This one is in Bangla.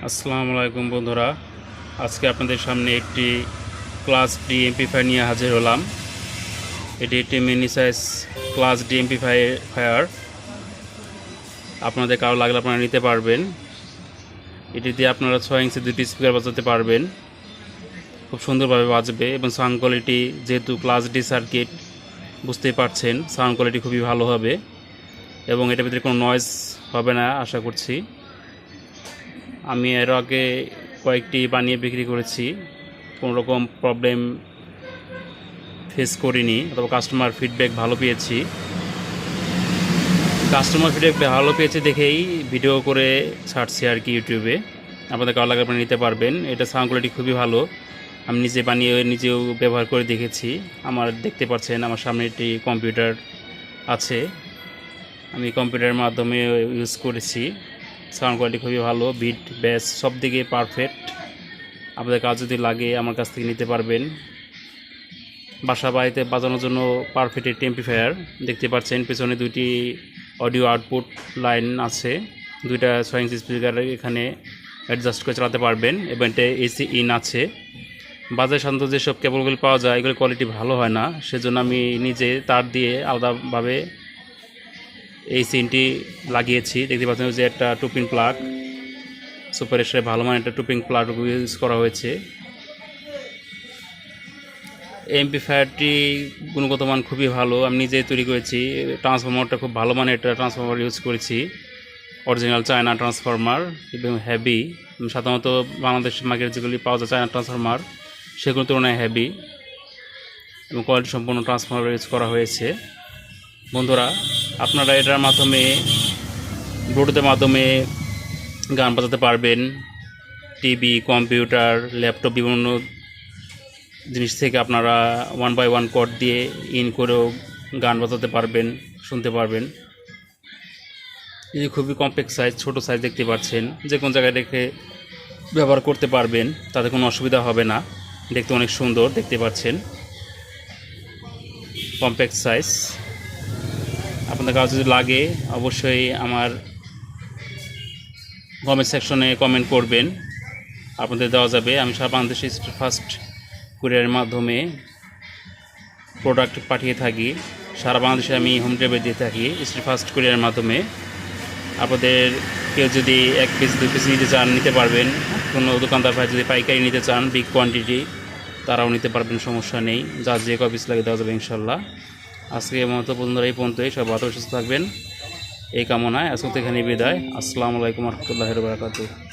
আসসালামু আলাইকুম বন্ধুরা, আজকে আপনাদের সামনে একটি ক্লাস ডি এমপ্লিফায়ার নিয়ে হাজির হলাম। এটি একটি mini size class D amplifier. আপনাদের কারো লাগলে আপনারা নিতে পারবেন। এটি দিয়ে আপনারা 6 ইঞ্চি দুটি স্পিকার বাজাতে পারবেন, খুব সুন্দরভাবে বাজবে এবং সাউন্ড কোয়ালিটি, যেহেতু ক্লাস ডি সার্কিট বুঝতেই পারছেন, সাউন্ড কোয়ালিটি খুবই ভালো হবে এবং এটার ভিতরে কোনো নয়েজ হবে না আশা করছি। আমি এর আগে কয়েকটি বানিয়ে বিক্রি করেছি, কোনো রকম প্রবলেম ফেস করিনি, অথবা কাস্টমার ফিডব্যাক ভালো পেয়েছি। কাস্টমার ফিডব্যাক ভালো পেয়েছে দেখেই ভিডিও করে ছাড়ছি আর কি ইউটিউবে। আপনাদের কারো লাগে আপনারা নিতে পারবেন। এটা সাউন্ড কোয়ালিটি খুবই ভালো, আমি নিজে বানিয়ে নিজেও ব্যবহার করে দেখেছি। আমার দেখতে পাচ্ছেন আমার সামনে একটি কম্পিউটার আছে, আমি কম্পিউটারের মাধ্যমে ইউজ করেছি। সাউন্ড কোয়ালিটি খুবই ভালো, বিট বেস সব দিকে পারফেক্ট। আপনাদের কাজ যদি লাগে আমার কাছ থেকে নিতে পারবেন। বাসা বাড়িতে বাজানোর জন্য পারফেক্ট একটি এমপ্লিফায়ার। দেখতে পাচ্ছেন পেছনে দুইটি অডিও আউটপুট লাইন আছে, দুইটা 6 ইঞ্চি স্পিকার এখানে অ্যাডজাস্ট করে চালাতে পারবেন এবং এটা এসি ইন আছে। বাজারে সাধারণত যেসব কেবলগুলি পাওয়া যায় এগুলোর কোয়ালিটি ভালো হয় না, সেজন্য আমি নিজে তার দিয়ে আলাদাভাবে এই সিনটি লাগিয়েছি। দেখতে পাচ্ছেন যে একটা টুপিং প্লাগ, সুপার স্টারের ভালো মানের একটা টুপিং প্লাগ ইউজ করা হয়েছে। এমপ্লিফায়ারটি গুণগত মান খুবই ভালো, আমি নিজেই তৈরি করেছি। ট্রান্সফরমারটা খুব ভালো মানের একটা ট্রান্সফরমার ইউজ করেছি, অরিজিনাল চায়না ট্রান্সফরমার এবং হেভি। সাধারণত বাংলাদেশ মার্কেটে যেগুলি পাওয়া যায় চায়না ট্রান্সফরমার, সেগুলোর তুলনায় হেভি এবং কোয়ালিটি সম্পন্ন ট্রান্সফরমার ইউজ করা হয়েছে। বন্ধুরা, আপনারা এটার মাধ্যমে ব্লুটুথের মাধ্যমে গান বাজাতে পারবেন। টিভি, কম্পিউটার, ল্যাপটপ, বিভিন্ন জিনিস থেকে আপনারা 1 বাই 1 কর্ড দিয়ে ইন করেও গান বাজাতে পারবেন, শুনতে পারবেন। এই খুবই কম্প্যাক্ট সাইজ, ছোট সাইজ দেখতে পাচ্ছেন, যে কোনো জায়গায় রেখে ব্যবহার করতে পারবেন, তাতে কোনো অসুবিধা হবে না। দেখতে অনেক সুন্দর দেখতে পাচ্ছেন, কম্প্যাক্ট সাইজ। আপনাদের কাছে যদি লাগে অবশ্যই আমার কমেন্ট সেকশনে কমেন্ট করবেন, আপনাদের দেওয়া যাবে। আমি সারা বাংলাদেশে স্টেট ফার্স্ট কুরিয়ারের মাধ্যমে প্রোডাক্ট পাঠিয়ে থাকি। সারা বাংলাদেশে আমি হোম ডেলিভারি দিয়ে থাকি স্টেট ফার্স্ট কুরিয়ারের মাধ্যমে। আপনাদের কেউ যদি 1 পিস 2 পিস নিতে চান নিতে পারবেন। কোনো দোকানদার ভাই যদি পাইকারি নিতে চান বিগ কোয়ান্টিটি, তারাও নিতে পারবেন, সমস্যা নেই। যার যে কয় পিস লাগে দেওয়া যাবে ইনশাল্লাহ। আজকে মতো বন্ধুরা এই পর্যন্তই, সব ভালো সুস্থ থাকবেন এই কামনায় আজকে এখানে বিদায়। আসসালামু আলাইকুম ওয়া রাহমাতুল্লাহি ওয়া বারাকাতুহু।